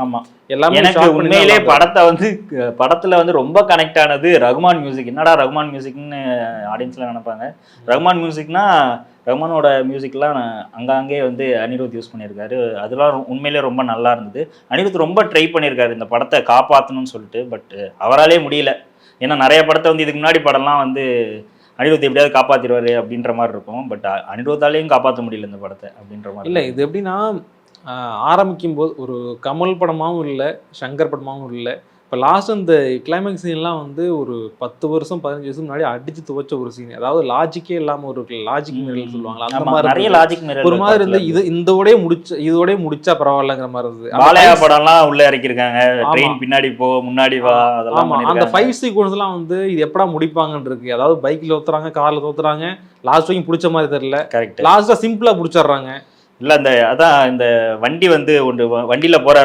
ஆமா எல்லாமே எனக்கு short பண்ணி தான் உண்மையிலே நல்லா படத்துல வந்து ரொம்ப கனெக்ட் ஆனது ரகுமான் மியூசிக். என்னடா ரகுமான் மியூசிக்னு ஆடியன்ஸ்ல நினைப்பாங்க. ரகுமான் மியூசிக்னா ரகுமானோட மியூசிக்லாம் அங்கங்கே வந்து அனிருத் யூஸ் பண்ணியிருக்காரு. அதெல்லாம் உண்மையிலே ரொம்ப நல்லா இருந்தது. அனிருத் ரொம்ப ட்ரை பண்ணியிருக்காரு இந்த படத்தை காப்பாற்றணும்னு சொல்லிட்டு. பட் அவராலே முடியல. ஏன்னா நிறைய படத்தை வந்து இதுக்கு முன்னாடி படம்லாம் வந்து அனிருத் எப்படியாவது காப்பாற்றிடுவாரு அப்படின்ற மாதிரி இருக்கும். பட் அனிருத்தாலையும் காப்பாற்ற முடியல இந்த படத்தை அப்படின்ற மாதிரி. இல்லை இது எப்படின்னா ஆரம்பிக்கும் போது ஒரு கமல் படமாகவும் இல்லை, சங்கர் படமாகவும் இல்லை. இப்போ லாஸ்ட் இந்த கிளைமேக்ஸ் சீன்லாம் வந்து ஒரு 10 வருஷம் 15 வருஷம் முன்னாடி அடிச்சு துவச்ச ஒரு சீன். அதாவது லாஜிக்கே இல்லாமல் ஒரு லாஜிக் மிரல் சொல்லுவாங்களா அந்த ஆமா, மாதிரி நிறைய இருந்தது. லாஜிக் மிரர் ஒரு மாதிரி இருந்து இதோடய முடிச்சா பரவாயில்லங்கிற மாதிரி இருந்தது. பாலையா படம்லாம் உள்ள இறக்கிருக்காங்க. ட்ரெயின் பின்னாடி போ முன்னாடி வா அதெல்லாம் ஆமா அந்த 5 சீக்வன்ஸ்லாம் வந்து இது எப்படா முடிப்பாங்கன்னு இருக்கு. அதாவது பைக்ல ஊத்துறாங்க, கார்ல ஊத்துறாங்க, லாஸ்ட் வரைக்கும் பிடிச்ச மாதிரி தெரியல. கரெக்ட். லாஸ்டா சிம்பிளா பிடிச்சிடுறாங்க. இல்ல அந்த அதான் இந்த வண்டி வந்து ஒன்று வண்டியில போற